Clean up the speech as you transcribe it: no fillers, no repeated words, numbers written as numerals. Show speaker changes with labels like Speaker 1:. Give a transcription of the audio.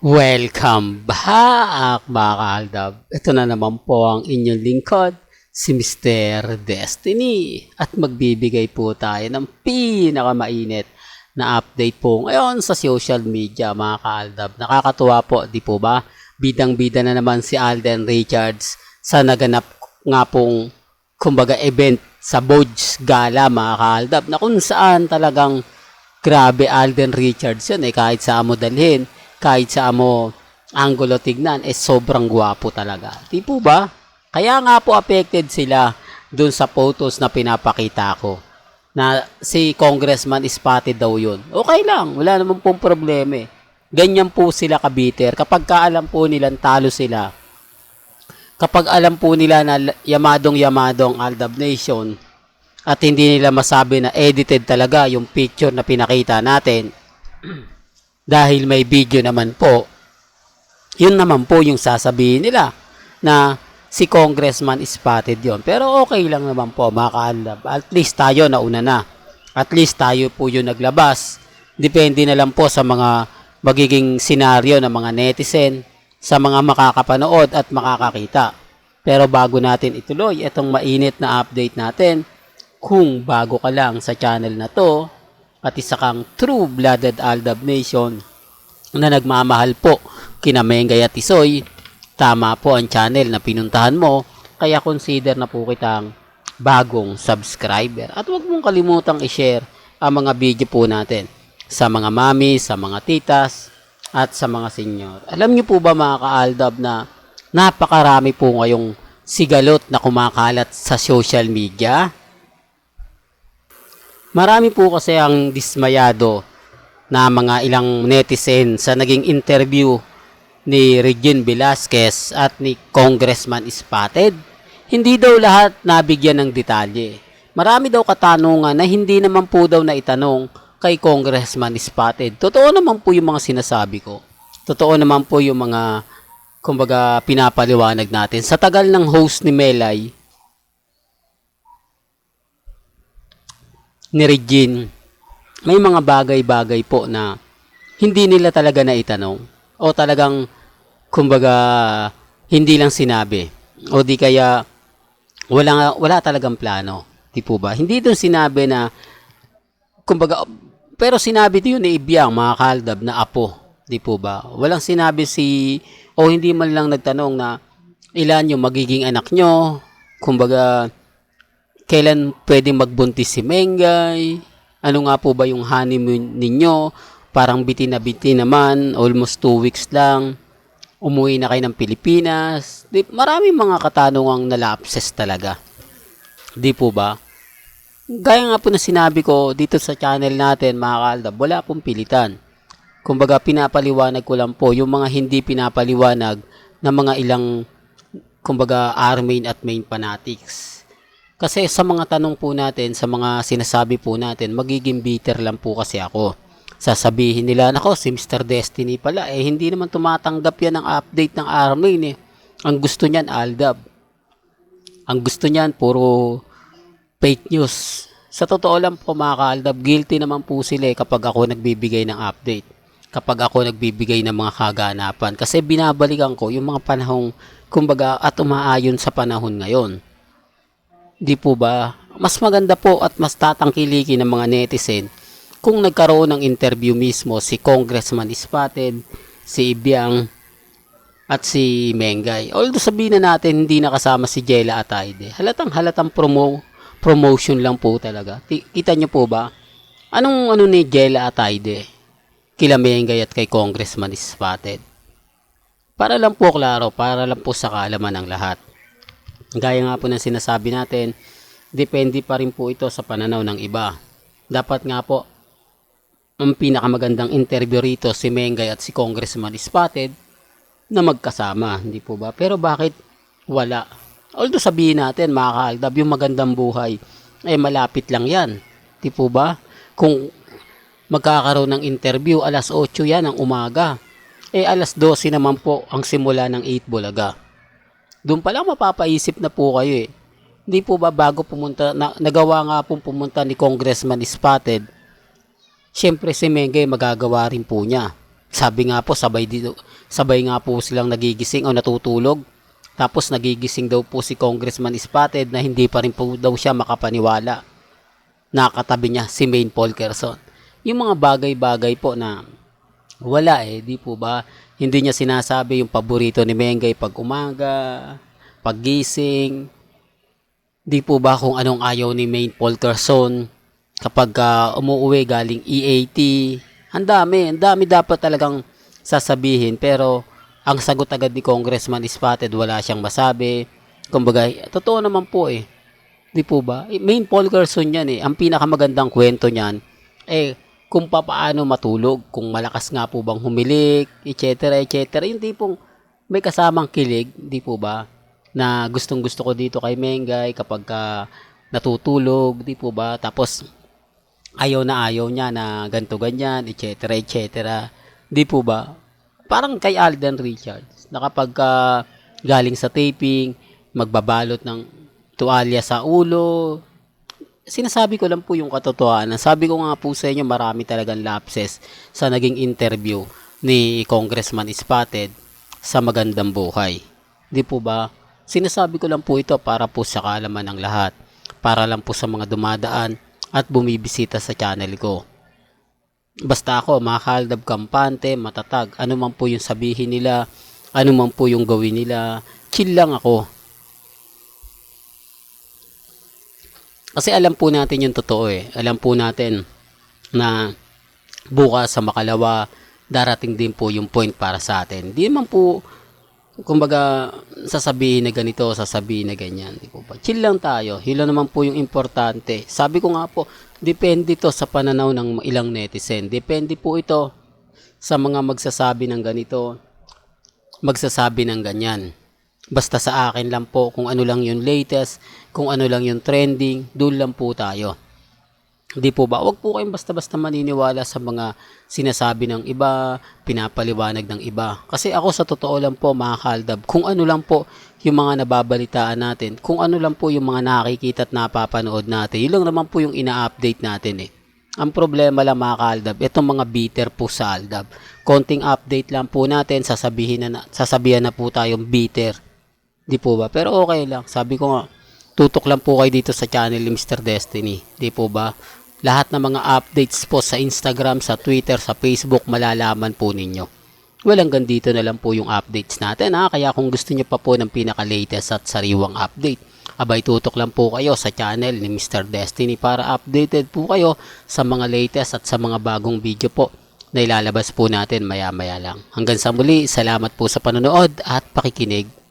Speaker 1: Welcome back mga kaaldab. Ito na naman po ang inyong lingkod, si Mr. Destiny. At magbibigay po tayo ng pinakamainit na update po ngayon sa social media mga kaaldab. Nakakatuwa po, di po ba? Bidang-bida na naman si Alden Richards sa naganap nga pong kumbaga event sa Bodge Gala mga kaaldab, na kung saan talagang grabe Alden Richards yun kahit saan mo dalhin, kahit sa mo anggulo tignan, sobrang gwapo talaga. Di po ba? Kaya nga po affected sila dun sa photos na pinapakita ko. Na si Congressman spotted daw yun. Okay lang, wala naman pong problema Ganyan po sila kabiter. Kapag kaalam po nilang talo sila, kapag alam po nila na yamadong Aldab Nation, at hindi nila masabi na edited talaga yung picture na pinakita natin, dahil may video naman po, yun naman po yung sasabihin nila na si Congressman spotted yon. Pero okay lang naman po mga kaaldab. At least tayo nauna na. At least tayo po yung naglabas. Depende na lang po sa mga magiging senaryo ng mga netizen, sa mga makakapanood at makakakita. Pero bago natin ituloy itong mainit na update natin, kung bago ka lang sa channel na to, at isa kang true-blooded Aldab Nation na nagmamahal po kina Mengay at Tisoy, tama po ang channel na pinuntahan mo, kaya consider na po kitang bagong subscriber. At huwag mong kalimutang i-share ang mga video po natin sa mga mami, sa mga titas, at sa mga senior. Alam niyo po ba mga ka-Aldab na napakarami po ngayong sigalot na kumakalat sa social media? Marami po kasi ang dismayado na mga ilang netizen sa naging interview ni Regine Velasquez at ni Congressman Spotted. Hindi daw lahat nabigyan ng detalye. Marami daw katanungan na hindi naman po daw na itanong kay Congressman Spotted. Totoo naman po yung mga sinasabi ko. Totoo naman po yung mga kumbaga pinapaliwanag natin. Sa tagal ng host ni Melay, ni Regine, may mga bagay-bagay po na hindi nila talaga naitanong o talagang kumbaga hindi lang sinabi o di kaya wala talagang plano, di po ba? Hindi doon sinabi na kumbaga, pero sinabi din yun ni Ibiang mga kaaldab na apo, di po ba? Walang sinabi o hindi man lang nagtanong na ilan yung magiging anak nyo, kumbaga kailan pwedeng magbuntis si Mengay? Ano nga po ba yung honeymoon ninyo? Parang biti na biti naman, almost 2 weeks lang. Umuwi na kayo ng Pilipinas. Maraming mga katanungang nalapses talaga. Di po ba? Gaya nga po na sinabi ko dito sa channel natin mga kaaldab, wala pong pilitan. Kumbaga pinapaliwanag ko lang po yung mga hindi pinapaliwanag na mga ilang kumbaga armain at main fanatics. Kasi sa mga tanong po natin, sa mga sinasabi po natin, magiging bitter lang po kasi ako. Sasabihin nila, nako si Mr. Destiny pala, hindi naman tumatanggap yan ng update ng Armain Ang gusto niyan, Aldab. Ang gusto niyan, puro fake news. Sa totoo lang po mga ka-Aldab, guilty naman po sila kapag ako nagbibigay ng update. Kapag ako nagbibigay ng mga kaganapan. Kasi binabalikan ko yung mga panahong, kumbaga, at umaayon sa panahon ngayon. Di po ba? Mas maganda po at mas tatangkilikin ng mga netizen kung nagkaroon ng interview mismo si Congressman Spotted, si Ibiang, at si Mengay. Although sabihin na natin hindi nakasama si Jella Ataide. Halatang promotion lang po talaga. Kita nyo po ba? Anong ni Jella Ataide? Kila Mengay at kay Congressman Spotted. Para lang po klaro, para lang po sa kaalaman ng lahat. Gaya nga po ng sinasabi natin, depende pa rin po ito sa pananaw ng iba. Dapat nga po, ang pinakamagandang interview rito si Mengay at si Congressman Spotted na magkasama, hindi po ba? Pero bakit wala? Although sabihin natin mga kaaldab, yung magandang buhay, malapit lang yan. Hindi po ba? Kung magkakaroon ng interview, alas 8 yan ng umaga. Alas 12 naman po ang simula ng 8 Bulaga. Doon pa lang mapapaisip na po kayo Hindi po ba bago pumunta, nagawa nga pong pumunta ni Congressman Spotted, syempre si Mengay magagawa rin po niya. Sabi nga po, sabay nga po silang nagigising o natutulog. Tapos nagigising daw po si Congressman Spotted na hindi pa rin po daw siya makapaniwala. Nakatabi niya si Maine Fulkerson. Yung mga bagay-bagay po na wala di po ba? Hindi niya sinasabi yung paborito ni Mengay pag umaga, paggising. Di po ba kung anong ayaw ni Maine Fulkerson kapag umuwi galing EAT. Ang dami dapat talagang sasabihin, pero ang sagot agad ni Congressman Spotted, wala siyang masabi. Kumbaga, totoo naman po Di po ba? Maine Fulkerson yan Ang pinakamagandang kwento niyan, kung paano matulog, kung malakas nga po bang humilik, etc. etc. Yung tipong may kasamang kilig, di po ba? Na gustong gusto ko dito kay Mengay kapag natutulog, di po ba? Tapos ayaw niya na ganto ganyan, etc. etc. Di po ba? Parang kay Alden Richards na kapag galing sa taping, magbabalot ng tuwalya sa ulo. Sinasabi ko lang po yung katotohanan. Sabi ko nga po sa inyo, marami talagang lapses sa naging interview ni Congressman Spotted sa Magandang Buhay. Di po ba? Sinasabi ko lang po ito para po sa kaalaman ng lahat. Para lang po sa mga dumadaan at bumibisita sa channel ko. Basta ako, mga kaaldab kampante, matatag. Ano man po yung sabihin nila, ano man po yung gawin nila, chill lang ako. Kasi alam po natin yung totoo Alam po natin na bukas sa makalawa, darating din po yung point para sa atin. Di man po, kumbaga, sasabihin na ganito, sasabihin na ganyan. Di po ba? Chill lang tayo. Hilo naman po yung importante. Sabi ko nga po, depende to sa pananaw ng ilang netizen. Depende po ito sa mga magsasabi ng ganito, magsasabi ng ganyan. Basta sa akin lang po, kung ano lang yung latest, kung ano lang yung trending, doon lang po tayo. Di po ba? Huwag po kayong basta-basta maniniwala sa mga sinasabi ng iba, pinapaliwanag ng iba. Kasi ako sa totoo lang po, mga kaaldab, kung ano lang po yung mga nababalitaan natin, kung ano lang po yung mga nakikita at napapanood natin, yun lang naman po yung ina-update natin Ang problema lang, mga kaaldab, itong mga bitter po sa aldab. Konting update lang po natin, sasabihan na po tayong bitter. Di po ba? Pero okay lang. Sabi ko nga, tutok lang po kayo dito sa channel ni Mr. Destiny. Di po ba? Lahat ng mga updates po sa Instagram, sa Twitter, sa Facebook, malalaman po ninyo. Well, hanggang dito na lang po yung updates natin Kaya kung gusto nyo pa po ng pinaka-latest at sariwang update, abay tutok lang po kayo sa channel ni Mr. Destiny para updated po kayo sa mga latest at sa mga bagong video po na ilalabas po natin maya-maya lang. Hanggang sa muli, salamat po sa panonood at pakikinig.